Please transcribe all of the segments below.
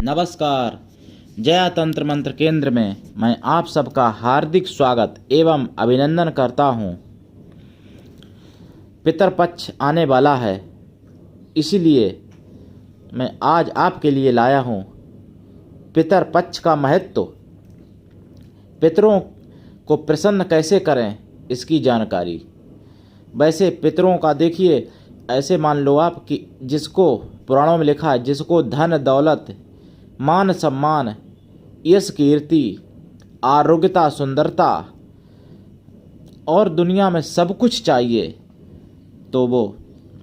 नमस्कार। जया तंत्र मंत्र केंद्र में मैं आप सबका हार्दिक स्वागत एवं अभिनंदन करता हूँ। पितरपक्ष आने वाला है, इसीलिए मैं आज आपके लिए लाया हूँ पितरपक्ष का महत्व। पितरों को प्रसन्न कैसे करें इसकी जानकारी। वैसे पितरों का देखिए, ऐसे मान लो आप कि जिसको पुराणों में लिखा है, जिसको धन दौलत मान सम्मान यश कीर्ति आरोग्यता सुंदरता और दुनिया में सब कुछ चाहिए, तो वो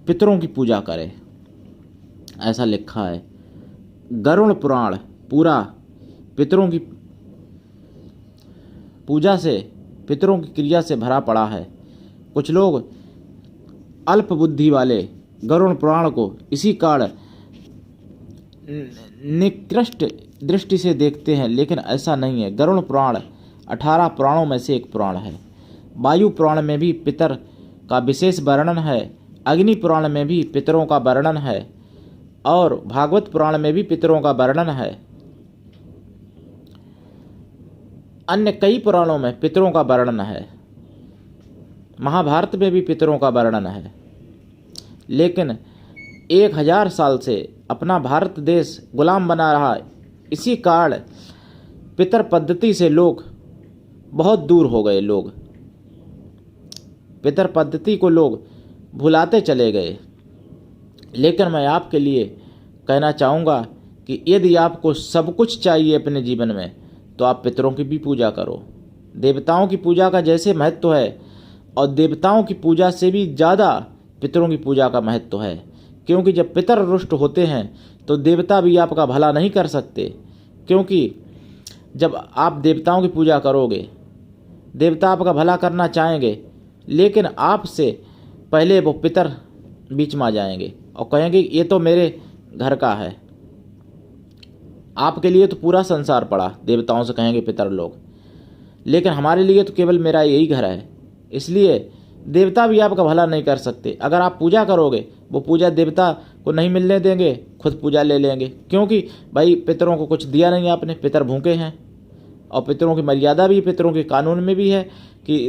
पितरों की पूजा करे, ऐसा लिखा है। गरुड़ पुराण पूरा पितरों की पूजा से, पितरों की क्रिया से भरा पड़ा है। कुछ लोग अल्प बुद्धि वाले गरुड़ पुराण को इसी कारण निकृष्ट दृष्टि से देखते हैं, लेकिन ऐसा नहीं है। गरुड़ पुराण 18 पुराणों में से एक पुराण है। वायु पुराण में भी पितर का विशेष वर्णन है, अग्नि पुराण में भी पितरों का वर्णन है और भागवत पुराण में भी पितरों का वर्णन है। अन्य कई पुराणों में पितरों का वर्णन है। महाभारत में भी पितरों का वर्णन है। लेकिन 1000 साल से अपना भारत देश गुलाम बना रहा, इसी कारण पितर पद्धति से लोग बहुत दूर हो गए। लोग पितर पद्धति को लोग भुलाते चले गए। लेकिन मैं आपके लिए कहना चाहूँगा कि यदि आपको सब कुछ चाहिए अपने जीवन में, तो आप पितरों की भी पूजा करो। देवताओं की पूजा का जैसे महत्व है, और देवताओं की पूजा से भी ज़्यादा पितरों की पूजा का महत्व है। क्योंकि जब पितर रुष्ट होते हैं तो देवता भी आपका भला नहीं कर सकते। क्योंकि जब आप देवताओं की पूजा करोगे, देवता आपका भला करना चाहेंगे, लेकिन आपसे पहले वो पितर बीच में आ जाएंगे और कहेंगे ये तो मेरे घर का है। आपके लिए तो पूरा संसार पड़ा, देवताओं से कहेंगे पितर लोग, लेकिन हमारे लिए तो केवल मेरा यही घर है। इसलिए देवता भी आपका भला नहीं कर सकते। अगर आप पूजा करोगे, वो पूजा देवता को नहीं मिलने देंगे, खुद पूजा ले लेंगे। क्योंकि भाई पितरों को कुछ दिया नहीं आपने, पितर भूखे हैं। और पितरों की मर्यादा भी पितरों के कानून में भी है कि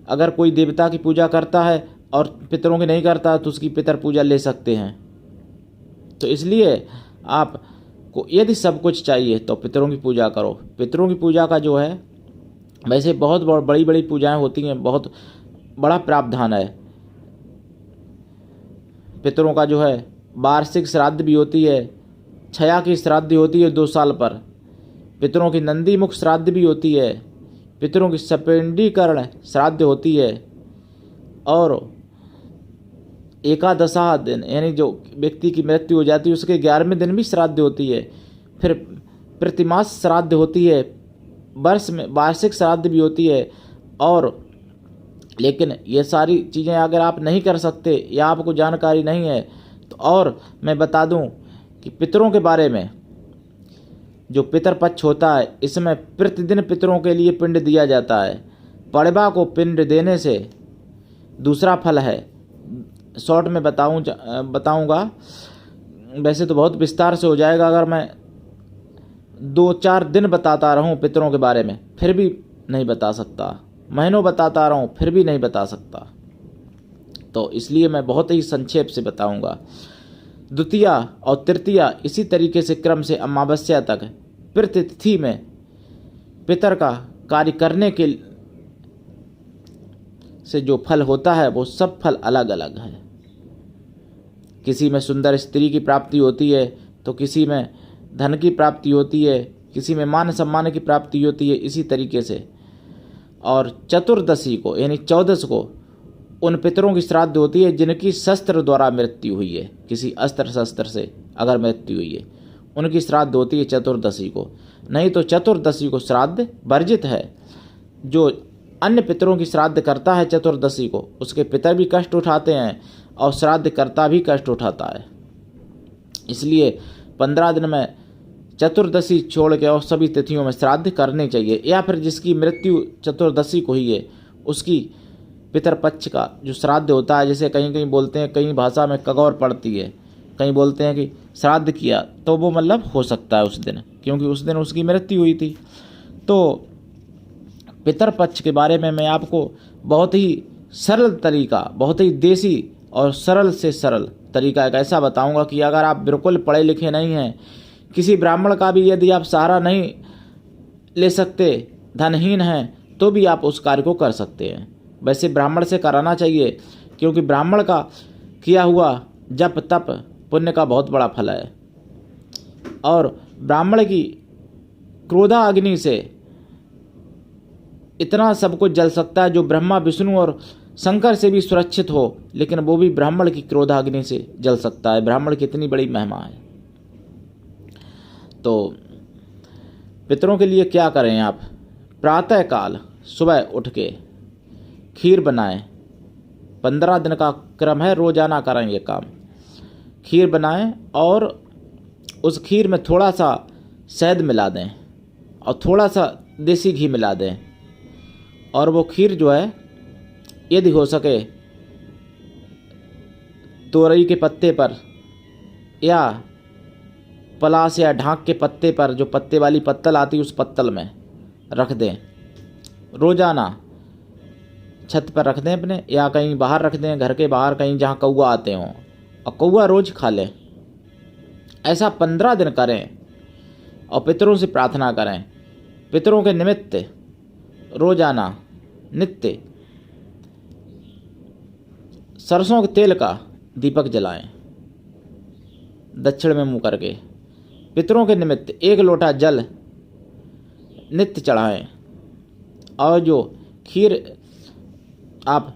अगर कोई देवता की पूजा करता है और पितरों की नहीं करता, तो उसकी पितर पूजा ले सकते हैं। तो इसलिए आपको यदि सब कुछ चाहिए तो पितरों की पूजा करो। पितरों की पूजा का जो है, वैसे बहुत बड़ी बड़ी पूजाएं होती हैं, बहुत बड़ा प्रावधान है। पितरों का जो है वार्षिक श्राद्ध भी होती है, छया की श्राद्ध होती है 2 साल पर। पितरों की नंदी मुख श्राद्ध भी होती है। पितरों की सपिंडीकरण श्राद्ध होती है। और एकादशा दिन, यानी जो व्यक्ति की मृत्यु हो जाती है उसके 11वें दिन भी श्राद्ध होती है। फिर प्रतिमास श्राद्ध होती है, वर्ष में वार्षिक श्राद्ध भी होती है। और लेकिन ये सारी चीज़ें अगर आप नहीं कर सकते या आपको जानकारी नहीं है, तो और मैं बता दूं कि पितरों के बारे में, जो पितरपक्ष होता है, इसमें प्रतिदिन पितरों के लिए पिंड दिया जाता है। पड़वा को पिंड देने से दूसरा फल है। शॉर्ट में बताऊंगा, वैसे तो बहुत विस्तार से हो जाएगा अगर मैं 2-4 दिन बताता रहूं पितरों के बारे में, फिर भी नहीं बता सकता। महीनों बताता रहा हूँ, फिर भी नहीं बता सकता। तो इसलिए मैं बहुत ही संक्षेप से बताऊंगा। द्वितीया और तृतीया इसी तरीके से क्रम से अमावस्या तक प्रतितिथि में पितर का कार्य करने के से जो फल होता है, वो सब फल अलग अलग है। किसी में सुंदर स्त्री की प्राप्ति होती है, तो किसी में धन की प्राप्ति होती है, किसी में मान सम्मान की प्राप्ति होती है, इसी तरीके से। और चतुर्दशी को, यानी 14 को उन पितरों की श्राद्ध होती है जिनकी शस्त्र द्वारा मृत्यु हुई है। किसी अस्त्र शस्त्र से अगर मृत्यु हुई है, उनकी श्राद्ध होती है चतुर्दशी को। नहीं तो चतुर्दशी को श्राद्ध वर्जित है। जो अन्य पितरों की श्राद्ध करता है चतुर्दशी को, उसके पितर भी कष्ट उठाते हैं और श्राद्ध करता भी कष्ट उठाता है। इसलिए 15 दिन में चतुर्दशी छोड़ के और सभी तिथियों में श्राद्ध करने चाहिए। या फिर जिसकी मृत्यु चतुर्दशी को ही है, उसकी पितरपक्ष का जो श्राद्ध होता है, जैसे कहीं कहीं बोलते हैं, कई भाषा में कगौर पड़ती है, कहीं बोलते हैं कि श्राद्ध किया, तो वो मतलब हो सकता है उस दिन, क्योंकि उस दिन उसकी मृत्यु हुई थी। तो पितर पक्ष के बारे में मैं आपको बहुत ही सरल तरीका, बहुत ही देसी और सरल से सरल तरीका एक ऐसा बताऊंगा कि अगर आप बिल्कुल पढ़े लिखे नहीं हैं, किसी ब्राह्मण का भी यदि आप सहारा नहीं ले सकते, धनहीन हैं, तो भी आप उस कार्य को कर सकते हैं। वैसे ब्राह्मण से कराना चाहिए, क्योंकि ब्राह्मण का किया हुआ जप तप पुण्य का बहुत बड़ा फल है। और ब्राह्मण की क्रोधा अग्नि से इतना सब कुछ जल सकता है जो ब्रह्मा विष्णु और शंकर से भी सुरक्षित हो, लेकिन वो भी ब्राह्मण की क्रोधाग्नि से जल सकता है। ब्राह्मण की इतनी बड़ी महिमा है। तो पितरों के लिए क्या करें आप? प्रातः काल सुबह उठ के खीर बनाएं। 15 दिन का क्रम है, रोजाना करें ये काम। खीर बनाएं और उस खीर में थोड़ा सा शहद मिला दें और थोड़ा सा देसी घी मिला दें। और वो खीर जो है, यदि हो सके तोरई के पत्ते पर या पलास या ढाक के पत्ते पर, जो पत्ते वाली पत्तल आती है, उस पत्तल में रख दें। रोजाना छत पर रख दें अपने, या कहीं बाहर रख दें, घर के बाहर कहीं जहाँ कौवा आते हों, और कौवा रोज खा लें। ऐसा 15 दिन करें और पितरों से प्रार्थना करें। पितरों के निमित्त रोजाना नित्य सरसों के तेल का दीपक जलाएं, दक्षिण में मुंह करके। पितरों के निमित्त 1 लोटा जल नित्य चढ़ाएं। और जो खीर आप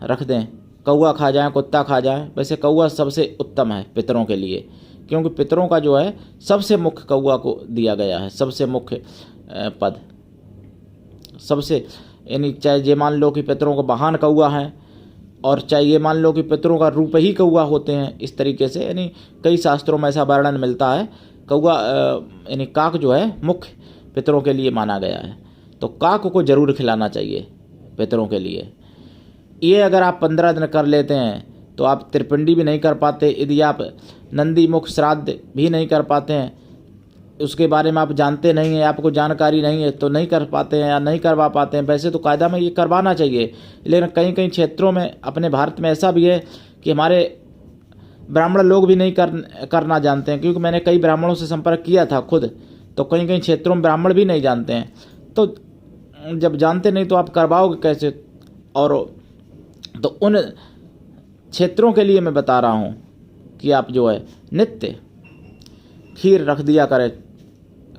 रख दें, कौवा खा जाए, कुत्ता खा जाए। वैसे कौवा सबसे उत्तम है पितरों के लिए, क्योंकि पितरों का जो है सबसे मुख्य कौवा को दिया गया है, सबसे मुख्य पद। सबसे यानी चाहे ये मान लो कि पितरों का वाहन कौवा है, और चाहे ये मान लो कि पितरों का रूप ही कौवा होते हैं। इस तरीके से यानी कई शास्त्रों में ऐसा वर्णन मिलता है। कौवा यानी काक जो है मुख्य पितरों के लिए माना गया है। तो काक को जरूर खिलाना चाहिए पितरों के लिए। ये अगर आप 15 दिन कर लेते हैं तो आप त्रिपिंडी भी नहीं कर पाते। यदि आप नंदी मुख श्राद्ध भी नहीं कर पाते हैं, उसके बारे में आप जानते नहीं हैं, आपको जानकारी नहीं है, तो नहीं कर पाते हैं या नहीं करवा पाते हैं। वैसे तो कायदा में ये करवाना चाहिए, लेकिन कई कई क्षेत्रों में अपने भारत में ऐसा भी है कि हमारे ब्राह्मण लोग भी नहीं करना जानते हैं। क्योंकि मैंने कई ब्राह्मणों से संपर्क किया था खुद, तो कई कई क्षेत्रों में ब्राह्मण भी नहीं जानते हैं। तो जब जानते नहीं तो आप करवाओगे कैसे? और तो उन क्षेत्रों के लिए मैं बता रहा हूँ कि आप जो है नित्य खीर रख दिया करें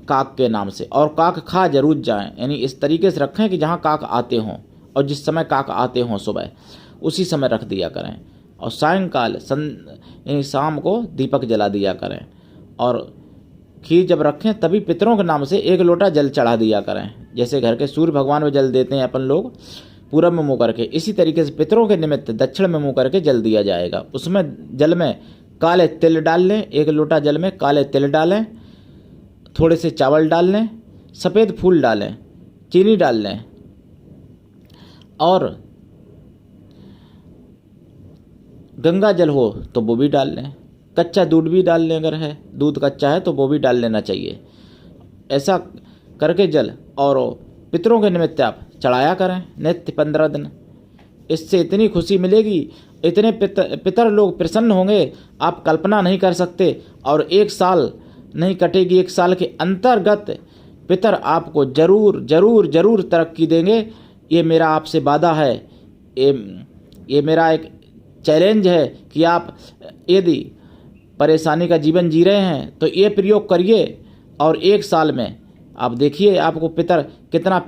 काक के नाम से, और काक खा जरूर जाएं। यानी इस तरीके से रखें कि जहाँ काक आते हों, और जिस समय काक आते हों सुबह, उसी समय रख दिया करें। और सायंकाल यानी शाम को दीपक जला दिया करें। और खीर जब रखें तभी पितरों के नाम से 1 लोटा जल चढ़ा दिया करें। जैसे घर के सूर्य भगवान में जल देते हैं अपन लोग पूरब में मुँह करके, इसी तरीके से पितरों के निमित्त दक्षिण में मुँह करके जल दिया जाएगा। उसमें जल में काले तिल डाल लें। 1 लोटा जल में काले तिल डालें, थोड़े से चावल डाल लें, सफ़ेद फूल डालें, चीनी डाल लें, और गंगा जल हो तो वो भी डाल लें। कच्चा दूध भी डाल लें, अगर है दूध कच्चा है तो वो भी डाल लेना चाहिए। ऐसा करके जल और पितरों के निमित्त आप चढ़ाया करें नित्य 15 दिन। इससे इतनी खुशी मिलेगी, इतने पितर लोग प्रसन्न होंगे, आप कल्पना नहीं कर सकते। और 1 साल नहीं कटेगी, 1 साल के अंतर्गत पितर आपको जरूर जरूर जरूर तरक्की देंगे। ये मेरा आपसे वादा है, ये मेरा एक चैलेंज है कि आप यदि परेशानी का जीवन जी रहे हैं तो ये प्रयोग करिए, और 1 साल में आप देखिए आपको पितर कितना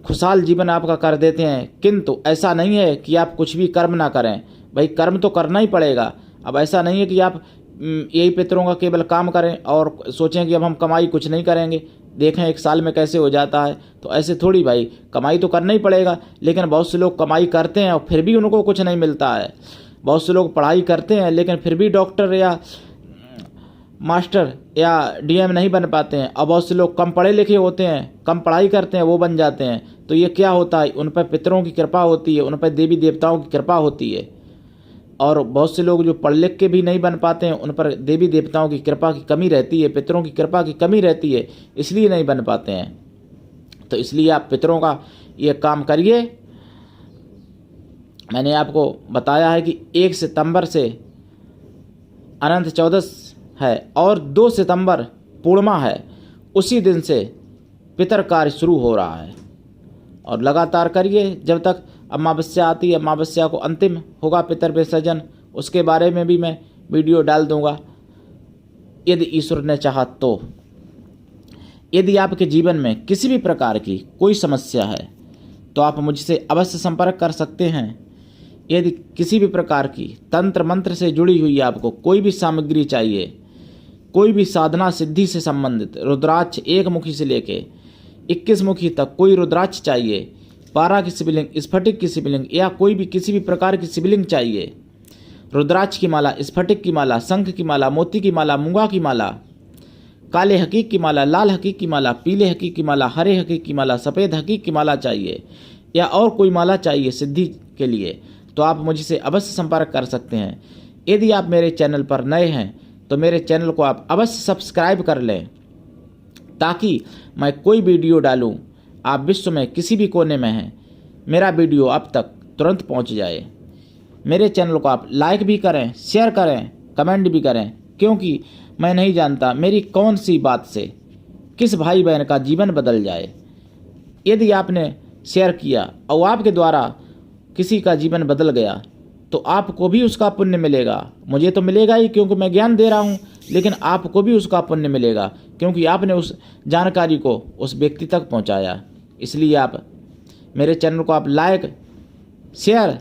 खुशहाल जीवन आपका कर देते हैं। किंतु ऐसा नहीं है कि आप कुछ भी कर्म ना करें, भाई कर्म तो करना ही पड़ेगा। अब ऐसा नहीं है कि आप यही पितरों का केवल काम करें और सोचें कि अब हम कमाई कुछ नहीं करेंगे, देखें 1 साल में कैसे हो जाता है। तो ऐसे थोड़ी, भाई कमाई तो करना ही पड़ेगा। लेकिन बहुत से लोग कमाई करते हैं और फिर भी उनको कुछ नहीं मिलता है। बहुत से लोग पढ़ाई करते हैं लेकिन फिर भी डॉक्टर या मास्टर या डीएम नहीं बन पाते हैं। और बहुत से लोग कम पढ़े लिखे होते हैं, कम पढ़ाई करते हैं, वो बन जाते हैं। तो ये क्या होता है? उन पर पितरों की कृपा होती है, उन पर देवी देवताओं की कृपा होती है। और बहुत से लोग जो पढ़ लिख के भी नहीं बन पाते हैं, उन पर देवी देवताओं की कृपा की कमी रहती है, पितरों की कृपा की कमी रहती है, इसलिए नहीं बन पाते हैं। तो इसलिए आप पितरों का ये काम करिए। मैंने आपको बताया है कि 1 सितंबर से अनंत चौदस है और 2 सितंबर पूर्णिमा है, उसी दिन से पितर कार्य शुरू हो रहा है। और लगातार करिए जब तक अमावस्या आती है। अमावस्या को अंतिम होगा पितर विसर्जन, उसके बारे में भी मैं वीडियो डाल दूंगा यदि ईश्वर ने चाहा तो। यदि आपके जीवन में किसी भी प्रकार की कोई समस्या है तो आप मुझसे अवश्य संपर्क कर सकते हैं। यदि किसी भी प्रकार की तंत्र मंत्र से जुड़ी हुई आपको कोई भी सामग्री चाहिए, कोई भी साधना सिद्धि से संबंधित रुद्राक्ष 1 मुखी से लेके 21 मुखी तक कोई रुद्राक्ष चाहिए, 12 की शिवलिंग, स्फटिक की शिवलिंग या कोई भी किसी भी प्रकार की शिवलिंग चाहिए, रुद्राक्ष की माला, स्फटिक की माला, शंख की माला, मोती की माला, मूंगा की माला, काले हकीक की माला, लाल हकीक की माला, पीले हकीक की माला, हरे हकीक की माला, सफ़ेद हकीक की माला चाहिए या और कोई माला चाहिए सिद्धि के लिए, तो आप मुझसे अवश्य संपर्क कर सकते हैं। यदि आप मेरे चैनल पर नए हैं तो मेरे चैनल को आप अवश्य सब्सक्राइब कर लें, ताकि मैं कोई वीडियो डालूं, आप विश्व में किसी भी कोने में हैं, मेरा वीडियो आप तक तुरंत पहुंच जाए। मेरे चैनल को आप लाइक भी करें, शेयर करें, कमेंट भी करें, क्योंकि मैं नहीं जानता मेरी कौन सी बात से किस भाई बहन का जीवन बदल जाए। यदि आपने शेयर किया और आपके द्वारा किसी का जीवन बदल गया तो आपको भी उसका पुण्य मिलेगा। मुझे तो मिलेगा ही क्योंकि मैं ज्ञान दे रहा हूँ, लेकिन आपको भी उसका पुण्य मिलेगा क्योंकि आपने उस जानकारी को उस व्यक्ति तक पहुँचाया। इसलिए आप मेरे चैनल को आप लाइक शेयर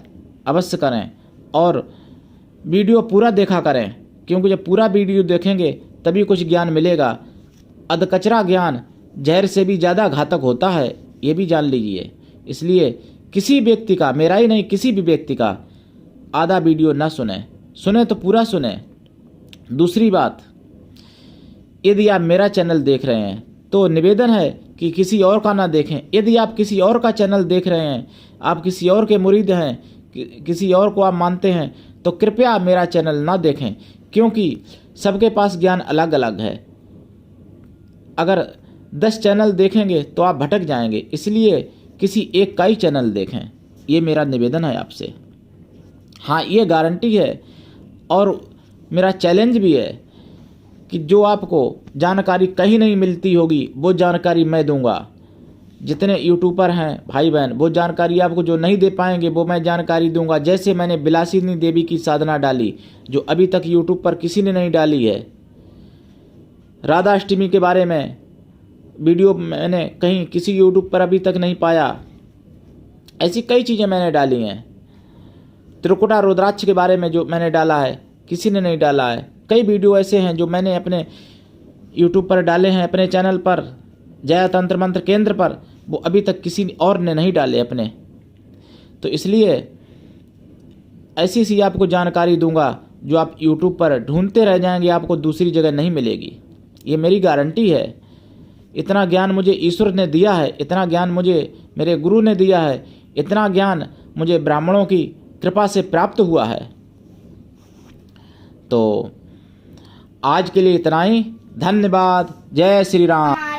अवश्य करें और वीडियो पूरा देखा करें, क्योंकि जब पूरा वीडियो देखेंगे तभी कुछ ज्ञान मिलेगा। अधकचरा ज्ञान जहर से भी ज़्यादा घातक होता है, ये भी जान लीजिए। इसलिए किसी व्यक्ति का, मेरा ही नहीं किसी भी व्यक्ति का आधा वीडियो ना सुने, सुने तो पूरा सुने। दूसरी बात, यदि आप मेरा चैनल देख रहे हैं तो निवेदन है कि किसी और का ना देखें। यदि आप किसी और का चैनल देख रहे हैं, आप किसी और के मुरीद हैं, किसी और को आप मानते हैं, तो कृपया मेरा चैनल ना देखें, क्योंकि सबके पास ज्ञान अलग अलग है। अगर 10 चैनल देखेंगे तो आप भटक जाएंगे, इसलिए किसी एक का ही चैनल देखें, ये मेरा निवेदन है आपसे। हाँ, ये गारंटी है और मेरा चैलेंज भी है कि जो आपको जानकारी कहीं नहीं मिलती होगी वो जानकारी मैं दूंगा। जितने यूट्यूबर हैं भाई बहन, वो जानकारी आपको जो नहीं दे पाएंगे वो मैं जानकारी दूंगा। जैसे मैंने बिलासिनी देवी की साधना डाली जो अभी तक यूट्यूब पर किसी ने नहीं डाली है। राधा अष्टमी के बारे में वीडियो मैंने कहीं किसी यूट्यूब पर अभी तक नहीं पाया। ऐसी कई चीज़ें मैंने डाली हैं। त्रिकुटा रुद्राक्ष के बारे में जो मैंने डाला है किसी ने नहीं डाला है। कई वीडियो ऐसे हैं जो मैंने अपने यूट्यूब पर डाले हैं, अपने चैनल पर, जया तंत्र मंत्र केंद्र पर, वो अभी तक किसी और ने नहीं डाले अपने। तो इसलिए ऐसी सी आपको जानकारी दूंगा जो आप यूट्यूब पर ढूंढते रह जाएंगे, आपको दूसरी जगह नहीं मिलेगी। ये मेरी गारंटी है। इतना ज्ञान मुझे ईश्वर ने दिया है, इतना ज्ञान मुझे मेरे गुरु ने दिया है, इतना ज्ञान मुझे ब्राह्मणों की कृपा से प्राप्त हुआ है। तो आज के लिए इतना ही। धन्यवाद। जय श्री राम।